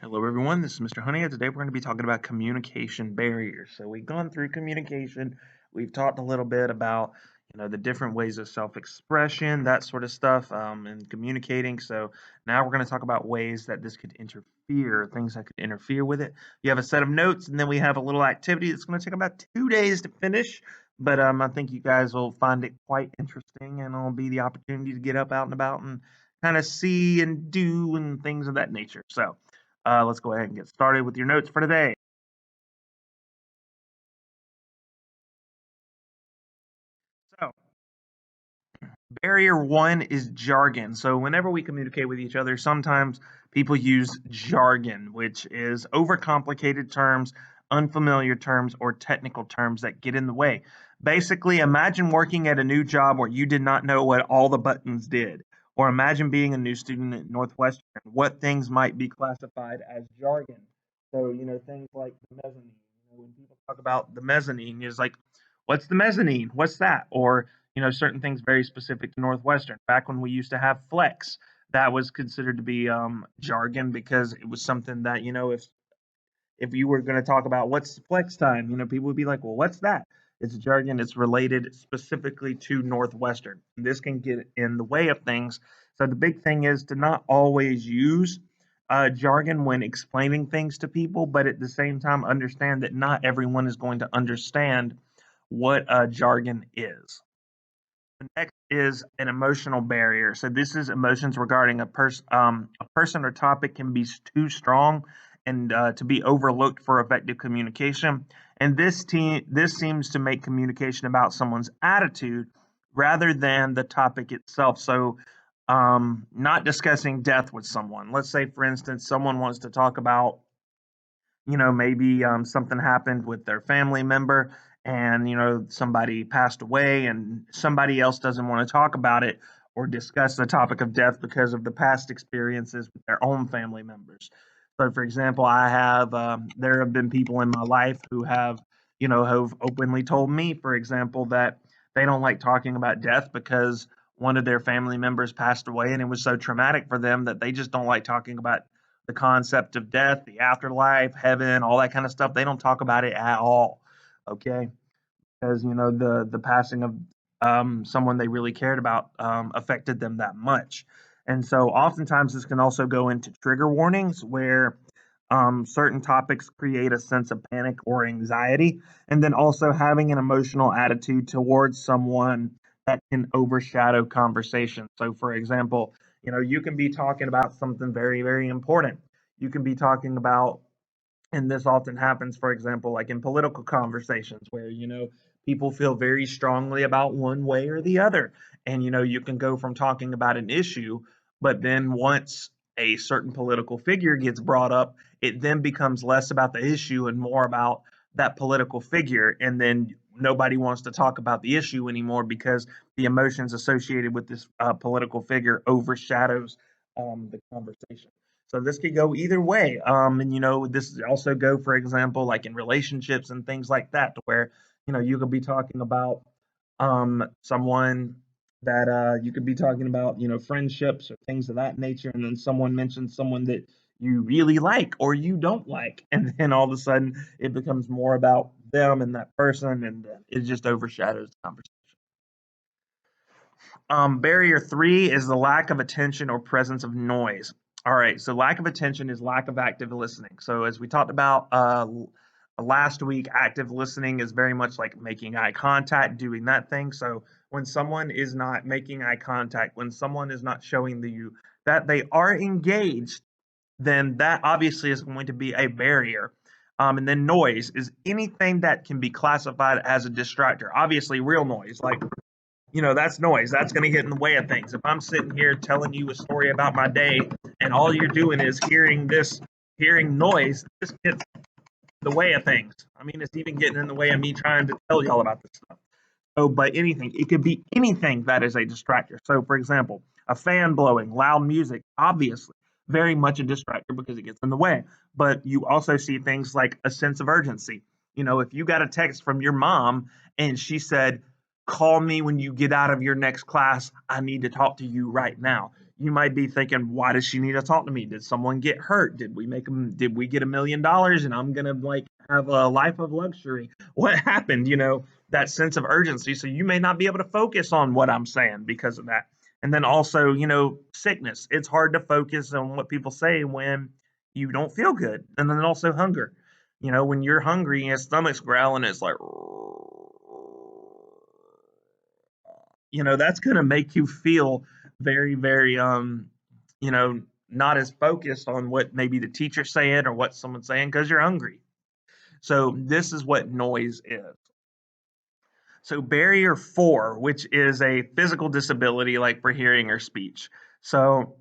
Hello, everyone. This is Mr. Honey, and today we're going to be talking about communication barriers. So we've gone through communication. We've talked a little bit about the different ways of self-expression, that sort of stuff, and communicating. So now we're going to talk about ways that this could interfere, things that could interfere with it. You have a set of notes, and then we have a little activity that's going to take about 2 days to finish. But I think you guys will find it quite interesting, and it'll be the opportunity to get up out and about and kind of see and do and things of that nature. So. Let's go ahead and get started with your notes for today. So, barrier one is jargon. So, whenever we communicate with each other, sometimes people use jargon, which is overcomplicated terms, unfamiliar terms, or technical terms that get in the way. Basically, imagine working at a new job where you did not know what all the buttons did. Or imagine being a new student at Northwestern, what things might be classified as jargon. So, things like the mezzanine. When people talk about the mezzanine, it's like, what's the mezzanine? What's that? Or certain things very specific to Northwestern. Back when we used to have flex, that was considered to be jargon because it was something that if you were going to talk about what's flex time, people would be like, well, what's that? It's jargon. It's related specifically to Northwestern. This can get in the way of things. So the big thing is to not always use jargon when explaining things to people, but at the same time understand that not everyone is going to understand what jargon is. The next is an emotional barrier. So this is emotions regarding a person or topic can be too strong and to be overlooked for effective communication. And this seems to make communication about someone's attitude rather than the topic itself. So not discussing death with someone. Let's say, for instance, someone wants to talk about maybe something happened with their family member and, somebody passed away and somebody else doesn't want to talk about it or discuss the topic of death because of the past experiences with their own family members. So, for example, there have been people in my life who have openly told me, for example, that they don't like talking about death because one of their family members passed away and it was so traumatic for them that they just don't like talking about the concept of death, the afterlife, heaven, all that kind of stuff. They don't talk about it at all. Okay, because the passing of someone they really cared about affected them that much, and so oftentimes this can also go into trigger warnings where certain topics create a sense of panic or anxiety, and then also having an emotional attitude towards someone that can overshadow conversation. So, for example, you can be talking about something very, very important. You can be talking about, and this often happens, for example, like in political conversations where, people feel very strongly about one way or the other. And, you can go from talking about an issue, but then once a certain political figure gets brought up, it then becomes less about the issue and more about that political figure. And then nobody wants to talk about the issue anymore because the emotions associated with this political figure overshadows the conversation. So this could go either way. And this also go, for example, like in relationships and things like that, to where you could be talking about someone that you could be talking about, friendships or things of that nature, and then someone mentions someone that you really like or you don't like, and then all of a sudden it becomes more about them and that person, and it just overshadows the conversation. Barrier three is the lack of attention or presence of noise. All right, so lack of attention is lack of active listening. So as we talked about last week, active listening is very much like making eye contact, doing that thing. So when someone is not making eye contact, when someone is not showing you that they are engaged, then that obviously is going to be a barrier. And then noise is anything that can be classified as a distractor. Obviously, real noise, like that's noise. That's going to get in the way of things. If I'm sitting here telling you a story about my day and all you're doing is hearing noise, this gets in the way of things. I mean, it's even getting in the way of me trying to tell y'all about this stuff. So, but anything, it could be anything that is a distractor. So, for example, a fan blowing, loud music, obviously, very much a distractor because it gets in the way. But you also see things like a sense of urgency. If you got a text from your mom and she said, call me when you get out of your next class, I need to talk to you right now. you might be thinking, why does she need to talk to me? Did someone get hurt? Did we get $1 million and I'm gonna like have a life of luxury? What happened? That sense of urgency. So you may not be able to focus on what I'm saying because of that. And then also, sickness. It's hard to focus on what people say when you don't feel good. And then also hunger. When you're hungry and your stomach's growling, it's like, that's going to make you feel very, very, you know, not as focused on what maybe the teacher's saying or what someone's saying because you're hungry. So this is what noise is. So barrier 4, which is a physical disability like for hearing or speech. So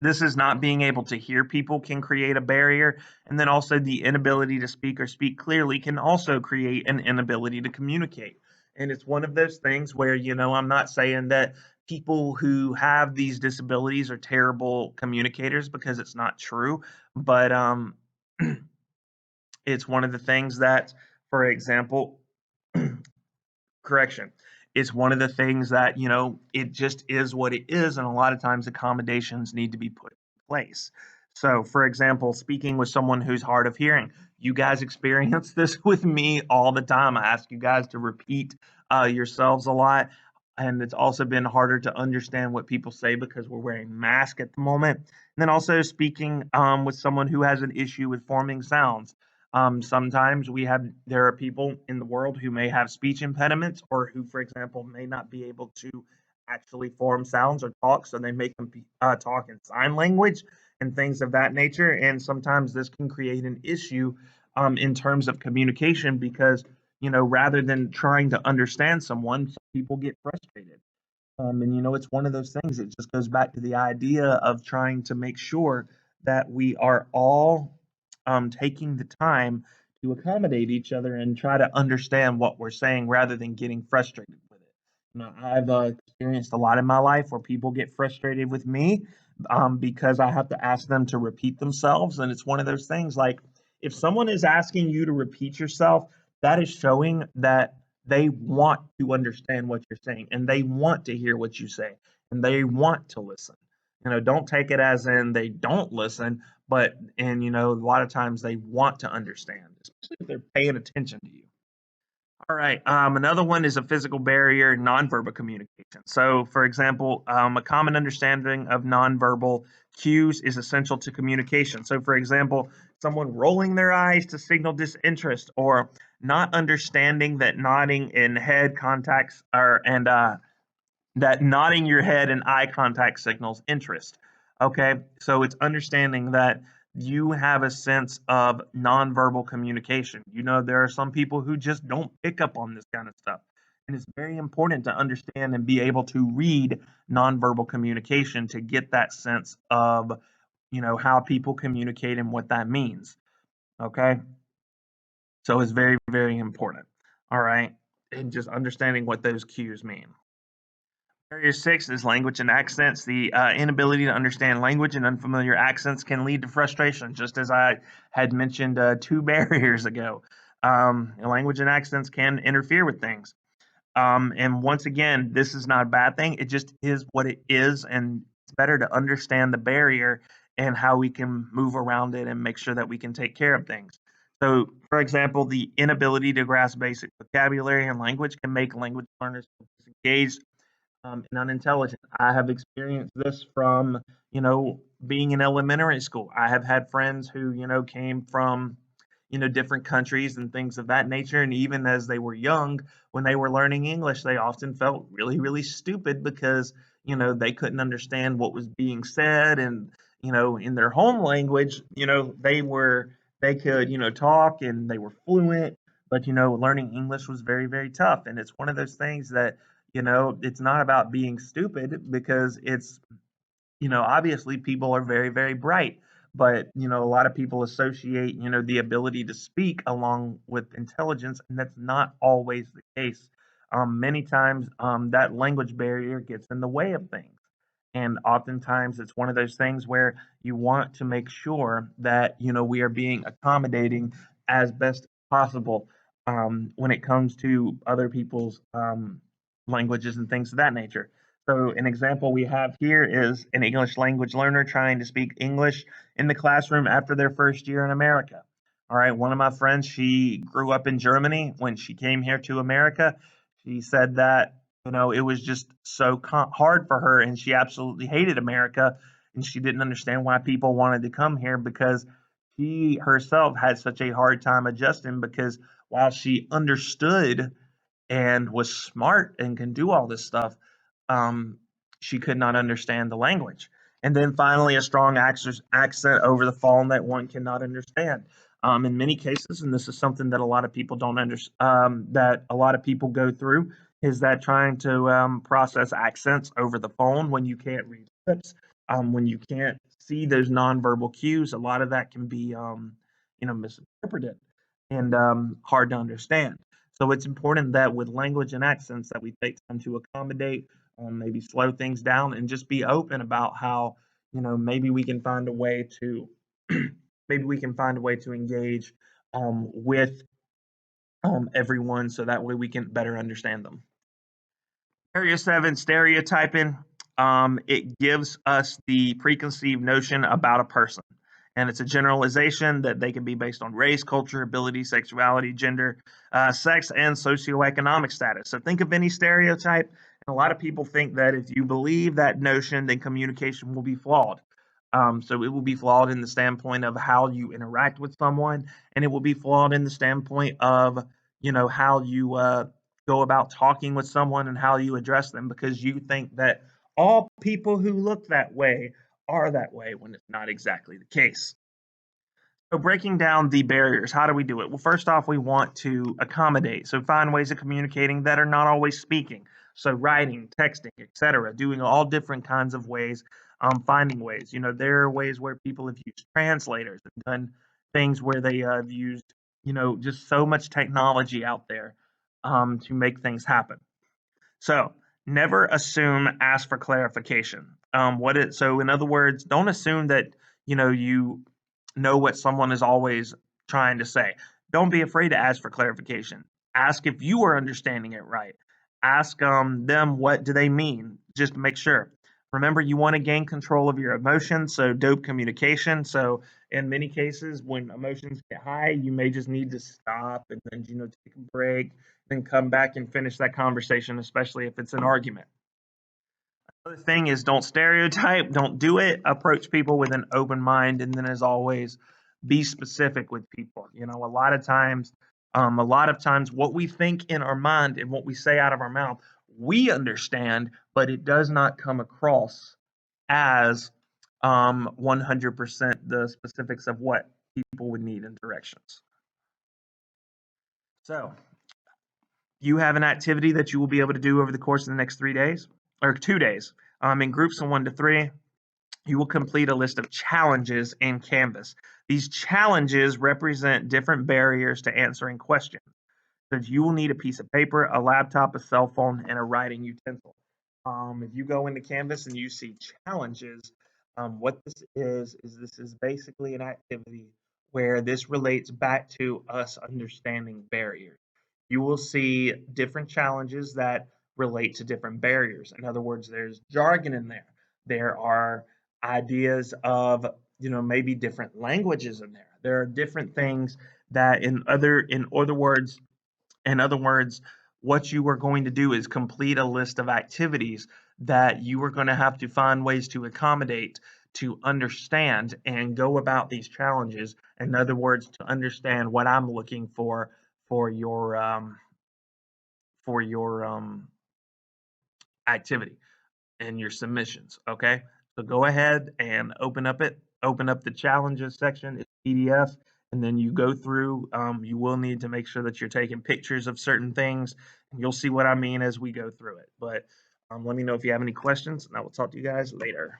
this is not being able to hear people can create a barrier. And then also the inability to speak or speak clearly can also create an inability to communicate. And it's one of those things where, I'm not saying that people who have these disabilities are terrible communicators because it's not true. But it's one of the things that, for example, correction. It's one of the things that, it just is what it is. And a lot of times accommodations need to be put in place. So, for example, speaking with someone who's hard of hearing, you guys experience this with me all the time. I ask you guys to repeat yourselves a lot. And it's also been harder to understand what people say because we're wearing masks at the moment. And then also speaking with someone who has an issue with forming sounds. Sometimes there are people in the world who may have speech impediments or who, for example, may not be able to actually form sounds or talk, so they make them talk in sign language and things of that nature. And sometimes this can create an issue in terms of communication because, rather than trying to understand someone, some people get frustrated. And it's one of those things. It just goes back to the idea of trying to make sure that we are all taking the time to accommodate each other and try to understand what we're saying rather than getting frustrated with it. I've experienced a lot in my life where people get frustrated with me because I have to ask them to repeat themselves. And it's one of those things like if someone is asking you to repeat yourself, that is showing that they want to understand what you're saying and they want to hear what you say and they want to listen. Don't take it as in they don't listen, but and a lot of times they want to understand, especially if they're paying attention to you. All right. Another one is a physical barrier, nonverbal communication. So, for example, a common understanding of nonverbal cues is essential to communication. So, for example, someone rolling their eyes to signal disinterest, or not understanding that nodding and head contacts are and that nodding your head and eye contact signals interest. Okay, so it's understanding that you have a sense of nonverbal communication. There are some people who just don't pick up on this kind of stuff. And it's very important to understand and be able to read nonverbal communication to get that sense of, how people communicate and what that means. Okay, so it's very, very important. All right, and just understanding what those cues mean. Barrier 6 is language and accents. The inability to understand language and unfamiliar accents can lead to frustration, just as I had mentioned 2 barriers ago. Language and accents can interfere with things. And once again, this is not a bad thing. It just is what it is. And it's better to understand the barrier and how we can move around it and make sure that we can take care of things. So, for example, the inability to grasp basic vocabulary and language can make language learners disengaged and unintelligent. I have experienced this from, being in elementary school. I have had friends who, came from, different countries and things of that nature. And even as they were young, when they were learning English, they often felt really, really stupid because, they couldn't understand what was being said. And, in their home language, they could, talk and they were fluent. But, learning English was very, very tough. And it's one of those things that it's not about being stupid because it's, obviously people are very, very bright, but, a lot of people associate, the ability to speak along with intelligence, and that's not always the case. Many times, that language barrier gets in the way of things. And oftentimes it's one of those things where you want to make sure that, we are being accommodating as best possible when it comes to other people's languages and things of that nature. So an example we have here is an English language learner trying to speak English in the classroom after their first year in America. All right, one of my friends, she grew up in Germany. When she came here to America, she said that, it was just so hard for her and she absolutely hated America and she didn't understand why people wanted to come here because she herself had such a hard time adjusting because while she understood and was smart and can do all this stuff, um, she could not understand the language. And then finally, a strong accent over the phone that one cannot understand. In many cases, and this is something that a lot of people don't understand, that a lot of people go through, is that trying to process accents over the phone when you can't read lips, when you can't see those nonverbal cues, a lot of that can be, misinterpreted and hard to understand. So it's important that with language and accents that we take time to accommodate, maybe slow things down, and just be open about how maybe we can find a way to maybe we can find a way to engage with everyone, so that way we can better understand them. Area 7, stereotyping. It gives us the preconceived notion about a person. And it's a generalization that they can be based on race, culture, ability, sexuality, gender, sex, and socioeconomic status. So think of any stereotype, and a lot of people think that if you believe that notion, then communication will be flawed. So it will be flawed in the standpoint of how you interact with someone, and it will be flawed in the standpoint of how you go about talking with someone and how you address them because you think that all people who look that way are that way when it's not exactly the case. So breaking down the barriers, how do we do it? Well, first off, we want to accommodate. So find ways of communicating that are not always speaking. So writing, texting, etc., doing all different kinds of ways, finding ways. There are ways where people have used translators and done things where they have used, just so much technology out there to make things happen. So never assume, ask for clarification. So in other words, don't assume that you know what someone is always trying to say. Don't be afraid to ask for clarification. Ask if you are understanding it right. Ask them what do they mean. Just make sure. Remember, you want to gain control of your emotions, so dope communication. So in many cases, when emotions get high, you may just need to stop and then take a break, then come back and finish that conversation, especially if it's an argument. Another thing is don't stereotype, don't do it. Approach people with an open mind, and then as always, be specific with people. A lot of times, what we think in our mind and what we say out of our mouth, we understand, but it does not come across as 100% the specifics of what people would need in directions. So you have an activity that you will be able to do over the course of the next 3 days or 2 days. In groups of 1 to 3, you will complete a list of challenges in Canvas. These challenges represent different barriers to answering questions. So you will need a piece of paper, a laptop, a cell phone, and a writing utensil. If you go into Canvas and you see challenges, what this is basically an activity where this relates back to us understanding barriers. You will see different challenges that relate to different barriers. In other words, there's jargon in there. There are ideas of, maybe different languages in there. There are different things that in other words, what you are going to do is complete a list of activities that you are going to have to find ways to accommodate, to understand, and go about these challenges. In other words, to understand what I'm looking for your activity and your submissions. Okay, so go ahead and open up the challenges section. It's PDF, and then you go through. You will need to make sure that you're taking pictures of certain things, and you'll see what I mean as we go through it. But let me know if you have any questions, and I will talk to you guys later.